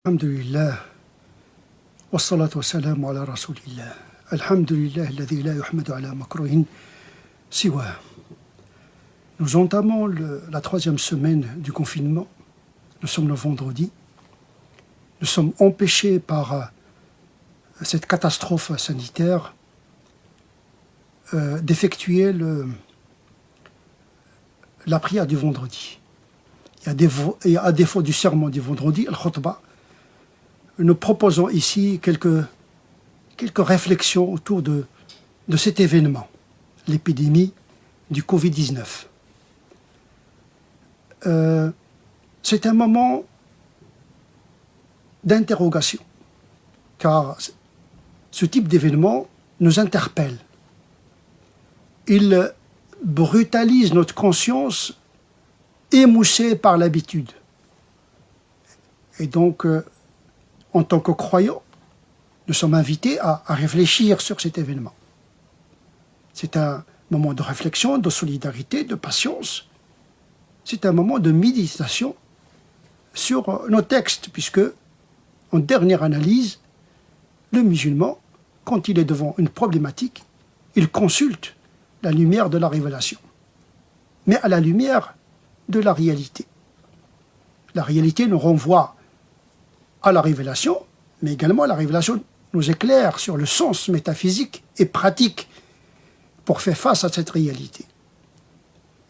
الحمد لله والصلاة والسلام على رسول الله الحمد لله الذي لا يحمد على مكروه سواه. Nous entamons la troisième semaine du confinement. Nous sommes le vendredi. Nous sommes empêchés par cette catastrophe sanitaire d'effectuer la prière du vendredi. Et à défaut du sermon du vendredi, le khutbah, nous proposons ici quelques réflexions autour de cet événement, l'épidémie du Covid-19. C'est un moment d'interrogation, car ce type d'événement nous interpelle. Il brutalise notre conscience émoussée par l'habitude. Et donc, en tant que croyants, nous sommes invités à réfléchir sur cet événement. C'est un moment de réflexion, de solidarité, de patience. C'est un moment de méditation sur nos textes, puisque, en dernière analyse, le musulman, quand il est devant une problématique, il consulte la lumière de la révélation, mais à la lumière de la réalité. La réalité nous renvoie à la révélation, mais également la révélation nous éclaire sur le sens métaphysique et pratique pour faire face à cette réalité.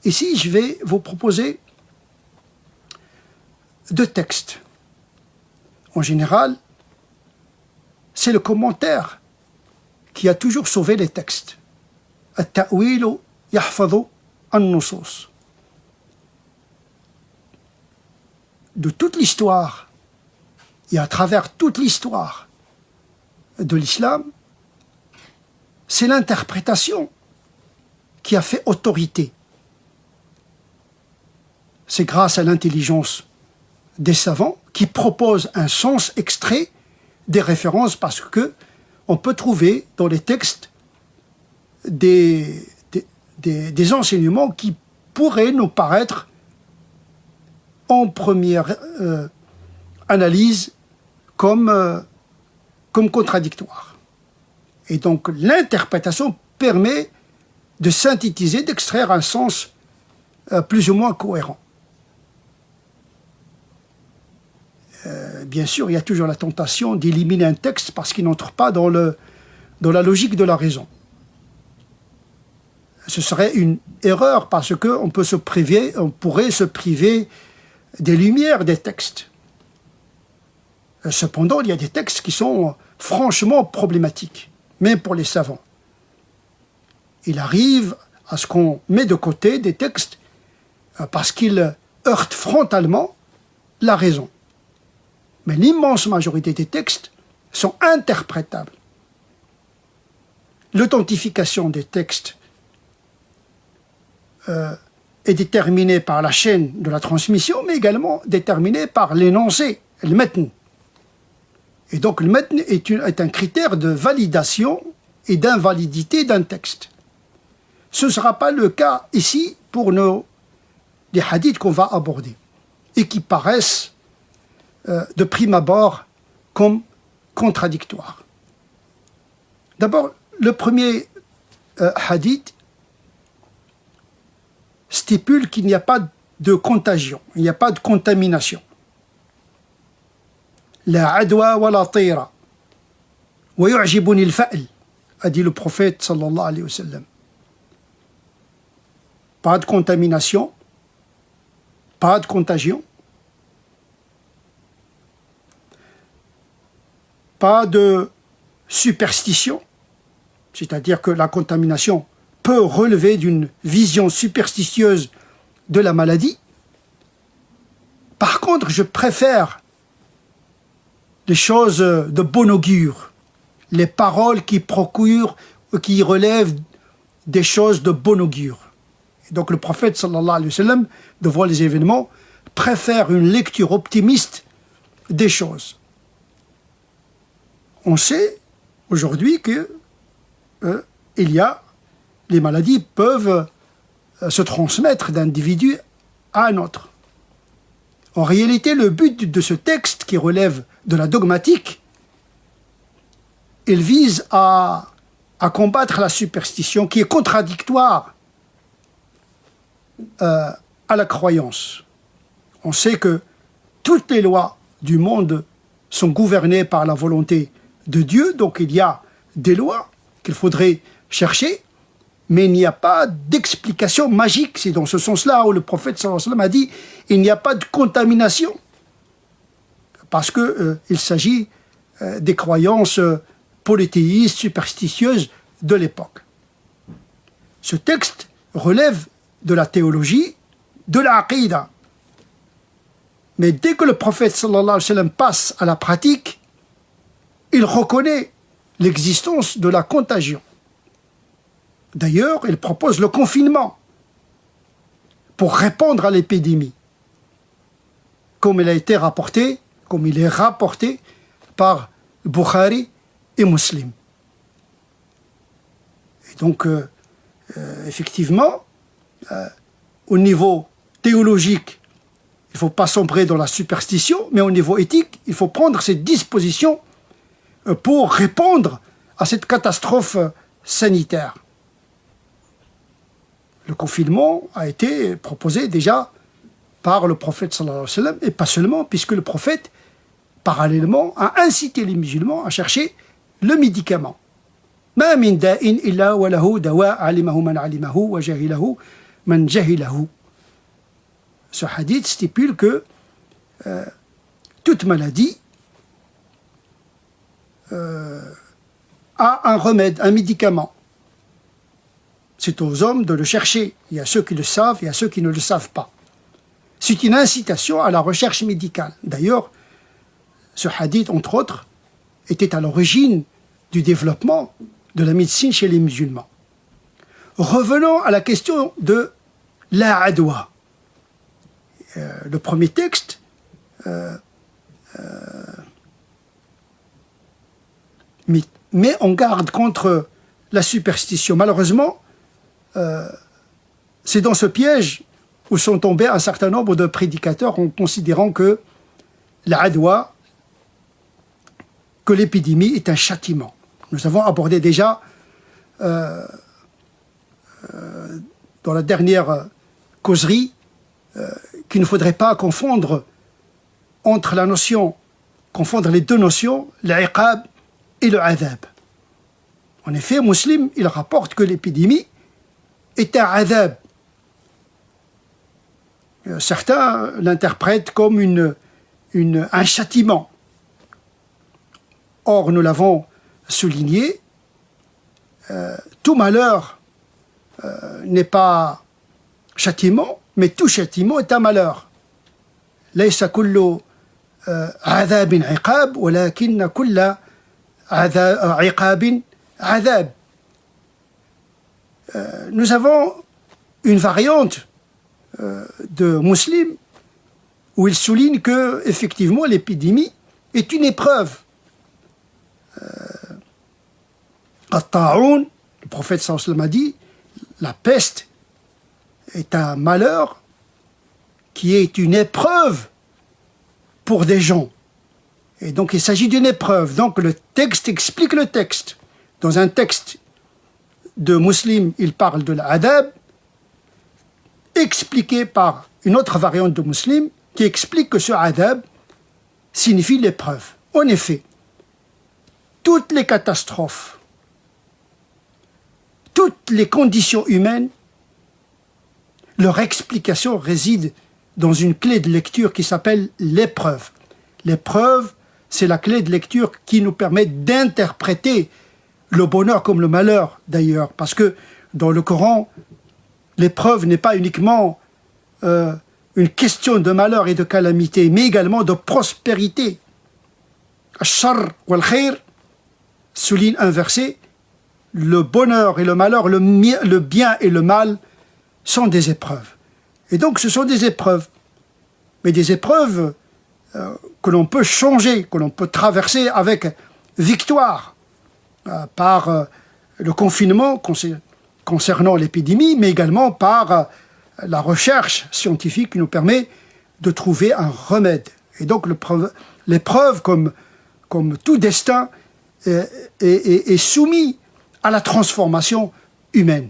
Ici, je vais vous proposer deux textes. En général, c'est le commentaire qui a toujours sauvé les textes. التأويل يحفظ النصوص. De toute l'histoire, et à travers toute l'histoire de l'islam, c'est l'interprétation qui a fait autorité. C'est grâce à l'intelligence des savants qui proposent un sens extrait des références, parce que on peut trouver dans les textes des enseignements qui pourraient nous paraître en première analyse comme contradictoires. Et donc l'interprétation permet de synthétiser, d'extraire un sens plus ou moins cohérent. Bien sûr, il y a toujours la tentation d'éliminer un texte parce qu'il n'entre pas dans la logique de la raison. Ce serait une erreur parce qu'on pourrait se priver des lumières des textes. Cependant, il y a des textes qui sont franchement problématiques, même pour les savants. Il arrive à ce qu'on met de côté des textes parce qu'ils heurtent frontalement la raison. Mais l'immense majorité des textes sont interprétables. L'authentification des textes est déterminée par la chaîne de la transmission, mais également déterminée par l'énoncé, le matn. Et donc le matn est un critère de validation et d'invalidité d'un texte. Ce ne sera pas le cas ici pour les hadiths qu'on va aborder et qui paraissent de prime abord comme contradictoires. D'abord, le premier hadith stipule qu'il n'y a pas de contagion, il n'y a pas de contamination. La adwa wa la tira wa yu'jibuni al-fa'l, a dit le prophète sallallahu alayhi wa sallam. Pas de contamination, pas de contagion, pas de superstition, c'est-à-dire que la contamination peut relever d'une vision superstitieuse de la maladie. Par contre, je préfère les choses de bon augure, les paroles qui relèvent des choses de bon augure. Et donc le prophète sallallahu alayhi wa sallam, devant les événements, préfère une lecture optimiste des choses. On sait aujourd'hui que les maladies peuvent se transmettre d'un individu à un autre. En réalité, le but de ce texte qui relève de la dogmatique, il vise à combattre la superstition qui est contradictoire à la croyance. On sait que toutes les lois du monde sont gouvernées par la volonté de Dieu, donc il y a des lois qu'il faudrait chercher, mais il n'y a pas d'explication magique. C'est dans ce sens-là où le prophète sallallahu alayhi wa sallam a dit il n'y a pas de contamination, parce qu'il s'agit des croyances polythéistes, superstitieuses de l'époque. Ce texte relève de la théologie, de l'aqida. Mais dès que le prophète sallallahu alayhi wa sallam passe à la pratique, il reconnaît l'existence de la contagion. D'ailleurs, il propose le confinement pour répondre à l'épidémie, comme il est rapporté par Bukhari et Muslim. Et donc, effectivement, au niveau théologique, il ne faut pas sombrer dans la superstition, mais au niveau éthique, il faut prendre ces dispositions pour répondre à cette catastrophe sanitaire. Le confinement a été proposé déjà par le prophète sallallahu alayhi wa sallam, et pas seulement, puisque le prophète, parallèlement, a incité les musulmans à chercher le médicament. Ma min da'in illa wa lahu dawa alimahu man alimahu wa jahilahu man jahilahu. Ce hadith stipule que toute maladie a un remède, un médicament. C'est aux hommes de le chercher. Il y a ceux qui le savent, il y a ceux qui ne le savent pas. C'est une incitation à la recherche médicale. D'ailleurs, ce hadith, entre autres, était à l'origine du développement de la médecine chez les musulmans. Revenons à la question de la adwa. Le premier texte met en garde contre la superstition. Malheureusement, c'est dans ce piège où sont tombés un certain nombre de prédicateurs en considérant que la adwa, que l'épidémie est un châtiment. Nous avons abordé déjà dans la dernière causerie qu'il ne faudrait pas confondre les deux notions, l'iqab et le adhab. En effet, Muslim, il rapporte que l'épidémie est un adhab. Certains l'interprètent comme un châtiment. Or, nous l'avons souligné, tout malheur n'est pas châtiment, mais tout châtiment est un malheur. ليس كل عذاب عقاب ولكن كل عقاب عذاب. Nous avons une variante de Muslim où il souligne que effectivement l'épidémie est une épreuve. At-ta'oun, le prophète sallallahu alayhi wa sallam a dit, la peste est un malheur qui est une épreuve pour des gens. Et donc il s'agit d'une épreuve. Donc le texte explique le texte. Dans un texte de Muslim, il parle de l'adab, expliqué par une autre variante de Muslim, qui explique que ce adab signifie l'épreuve. En effet, toutes les catastrophes, toutes les conditions humaines, leur explication réside dans une clé de lecture qui s'appelle l'épreuve. L'épreuve, c'est la clé de lecture qui nous permet d'interpréter le bonheur comme le malheur, d'ailleurs, parce que dans le Coran, l'épreuve n'est pas uniquement une question de malheur et de calamité, mais également de prospérité. Ash-sharr wal khair souligne un verset, le bonheur et le malheur, le bien et le mal sont des épreuves. Et donc ce sont des épreuves, mais des épreuves que l'on peut changer, que l'on peut traverser avec victoire, par le confinement concernant l'épidémie, mais également par la recherche scientifique qui nous permet de trouver un remède. Et donc l'épreuve, comme tout destin, est soumis à la transformation humaine.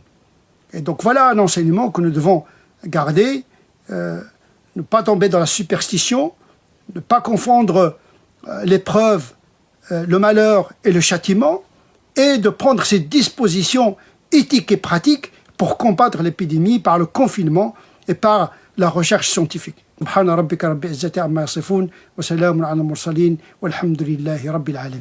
Et donc voilà un enseignement que nous devons garder, ne pas tomber dans la superstition, ne pas confondre l'épreuve, le malheur et le châtiment, et de prendre ses dispositions éthiques et pratiques pour combattre l'épidémie par le confinement et par la recherche scientifique. Subhana rabbika rabbil izzati amma yasifun wa salamun ala al-mursalin walhamdulillahi rabbil alamin.